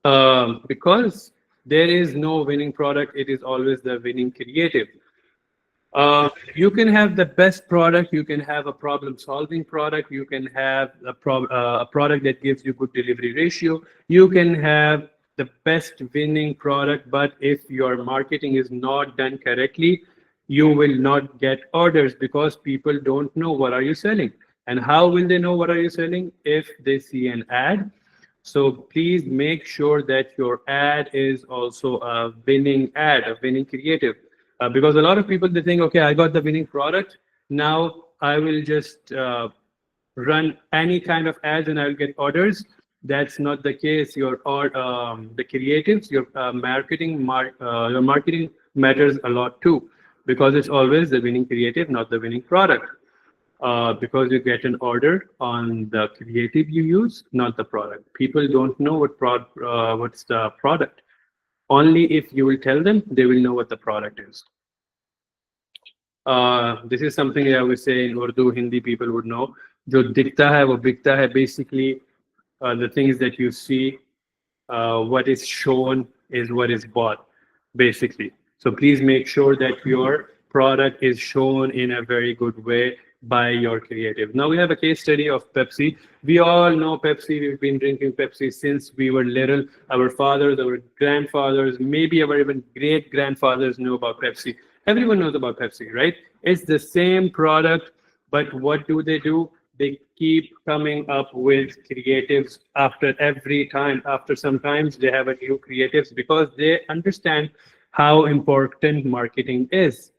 Because there is no winning product, it is always the winning creative. You can have the best product, you can have a problem solving product, you can have a product that gives you good delivery ratio, you can have the best winning product, but if your marketing is not done correctly, you will not get orders because people don't know what are you selling. And how will they know what are you selling? If they see an ad. So please make sure that your ad is also a winning ad, a winning creative. Because a lot of people, they think, okay, I got the winning product. Now I will just run any kind of ads and I'll get orders. That's not the case. The creatives, your marketing matters a lot too, because it's always the winning creative, not the winning product. Because you get an order on the creative you use, not the product. People don't know what's the product. Only if you will tell them, they will know what the product is. This is something I would say in Urdu, Hindi people would know. Jo dikta hai, wo bikta hai. Basically, the things that you see, what is shown is what is bought, basically. So please make sure that your product is shown in a very good way by your creative. Now we have a case study of Pepsi. We all know Pepsi. We've been drinking Pepsi since we were little. Our fathers, our grandfathers, maybe our even great grandfathers knew about Pepsi. Everyone knows about Pepsi, right? It's the same product, but what do? They keep coming up with creatives after every time. After sometimes they have a new creatives because they understand how important marketing is.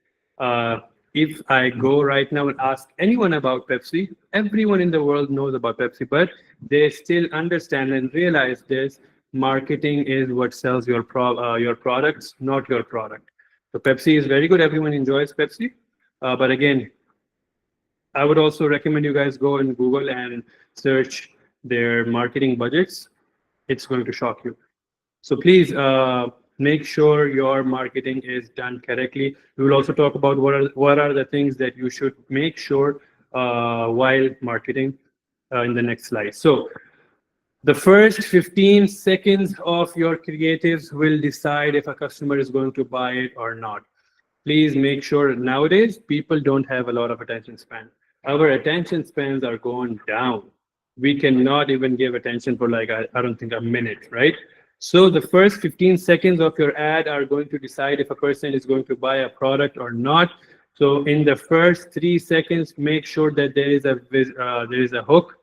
If I go right now and ask anyone about Pepsi, everyone in the world knows about Pepsi, but they still understand and realize this: marketing is what sells your products, not your product. So Pepsi is very good. Everyone enjoys Pepsi, but again, I would also recommend you guys go and Google and search their marketing budgets. It's going to shock you. So please make sure your marketing is done correctly. We will also talk about what are the things that you should make sure while marketing in the next slide. So the first 15 seconds of your creatives will decide if a customer is going to buy it or not. Please make sure. Nowadays, people don't have a lot of attention span. Our attention spans are going down. We cannot even give attention for like, I don't think, a minute, right? So the first 15 seconds of your ad are going to decide if a person is going to buy a product or not. So in the first 3 seconds, make sure that there is a hook,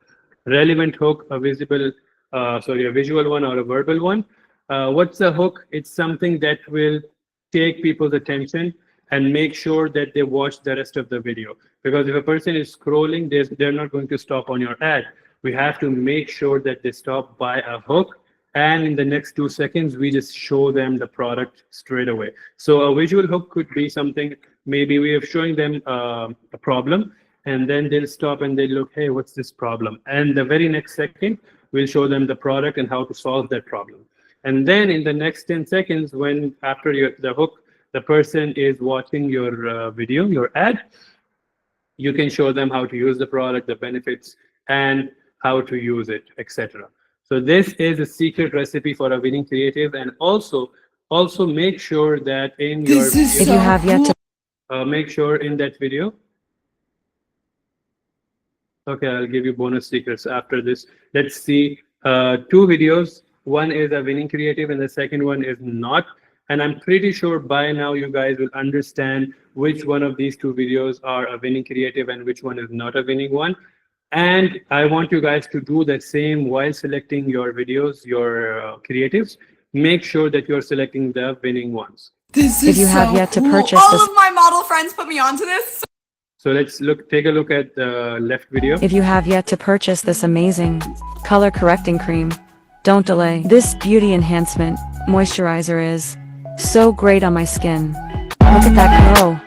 relevant hook, a visual one or a verbal one. What's a hook? It's something that will take people's attention and make sure that they watch the rest of the video. Because if a person is scrolling, they're not going to stop on your ad. We have to make sure that they stop by a hook, and in the next 2 seconds, we just show them the product straight away. So a visual hook could be something, maybe we are showing them a problem, and then they'll stop and they'll look, hey, what's this problem? And the very next second, we'll show them the product and how to solve that problem. And then in the next 10 seconds, when after the hook, the person is watching your video, your ad, you can show them how to use the product, the benefits, and how to use it, etc. So this is a secret recipe for a winning creative. And also make sure that in your video, if you have yet to make sure in that video. Okay, I'll give you bonus secrets after this. Let's see 2 videos. One is a winning creative and the second one is not. And I'm pretty sure by now you guys will understand which one of these 2 videos are a winning creative and which one is not a winning one. And I want you guys to do the same while selecting your videos, your creatives. Make sure that you're selecting the winning ones. This is If you have yet to purchase All this, of my model friends put me onto this. So let's take a look at the left video. if you have yet to purchase this amazing color correcting cream, don't delay. This beauty enhancement moisturizer is so great on my skin. Look at that glow.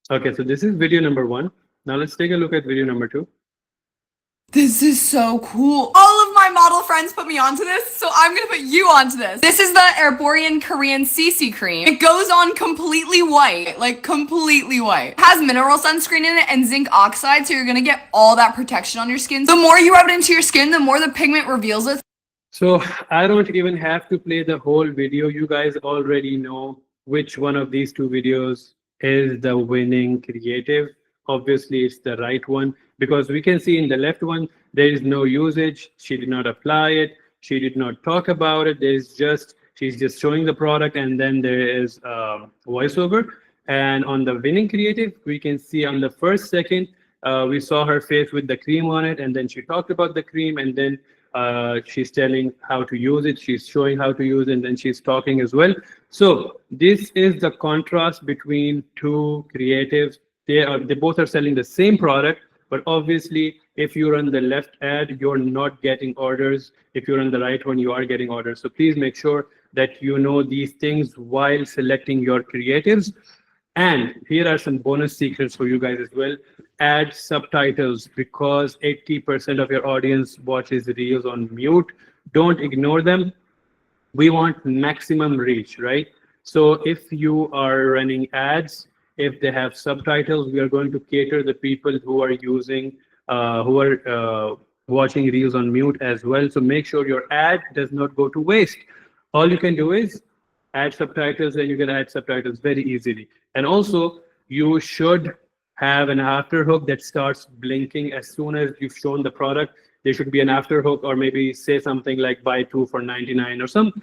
Okay, so this is video number 1. Now let's take a look at video number 2. This is so cool. All of my model friends put me onto this, so I'm gonna put you onto this. This is the Herborian Korean CC cream. It goes on completely white, like completely white. It has mineral sunscreen in it and zinc oxide, so you're gonna get all that protection on your skin. The more you rub it into your skin, the more the pigment reveals it. So I don't even have to play the whole video. You guys already know which one of these two videos is the winning creative. Obviously, it's the right one because we can see in the left one, there is no usage. She did not apply it. She did not talk about it. She's just showing the product, and then there is voiceover. And on the winning creative, we can see on the first second, we saw her face with the cream on it, and then she talked about the cream, and then she's telling how to use it, she's showing how to use it, and then she's talking as well. So this is the contrast between two creatives. They both are selling the same product, but obviously if you're on the left ad, you're not getting orders. If you're on the right one, you are getting orders. So please make sure that you know these things while selecting your creatives. And here are some bonus secrets for you guys as well. Add subtitles because 80% of your audience watches reels on mute. Don't ignore them. We want maximum reach, right? So if you are running ads, if they have subtitles, we are going to cater the people who are watching reels on mute as well. So make sure your ad does not go to waste. All you can do is add subtitles, and you can add subtitles very easily. And also, you should have an after hook that starts blinking as soon as you've shown the product. There should be an after hook, or maybe say something like buy two for 99, or some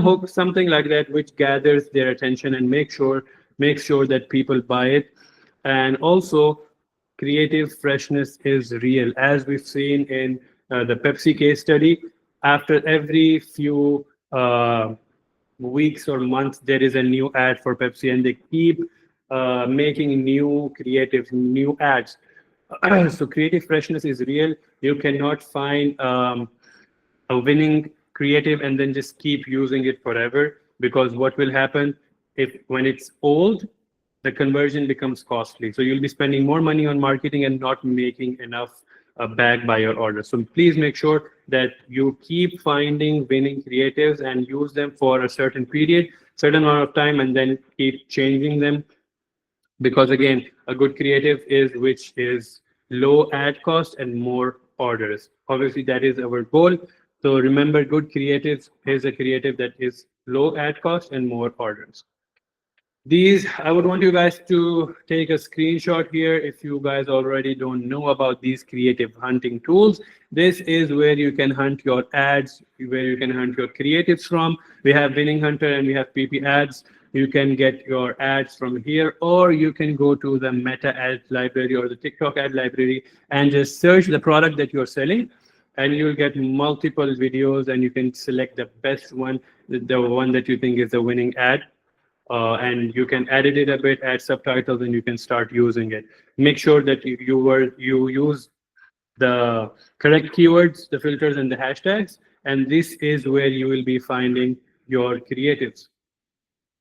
hook, something like that, which gathers their attention and make sure that people buy it. And also, creative freshness is real, as we've seen in the Pepsi case study. After every few weeks or months, there is a new ad for Pepsi, and they keep making new creatives, new ads. So creative freshness is real. You cannot find a winning creative and then just keep using it forever, because what will happen when it's old, the conversion becomes costly. So you'll be spending more money on marketing and not making enough back by your order. So please make sure that you keep finding winning creatives and use them for a certain period, certain amount of time, and then keep changing them. Because again, a good creative is which is low ad cost and more orders. Obviously, that is our goal. So remember, good creatives is a creative that is low ad cost and more orders. These, I would want you guys to take a screenshot here if you guys already don't know about these creative hunting tools. This is where you can hunt your ads, where you can hunt your creatives from. We have Winning Hunter and we have PP Ads. You can get your ads from here, or you can go to the Meta ad library or the TikTok ad library and just search the product that you're selling, and you'll get multiple videos, and you can select the best one, the one that you think is the winning ad. And you can edit it a bit, add subtitles, and you can start using it. Make sure that you use the correct keywords, the filters, and the hashtags, and this is where you will be finding your creatives.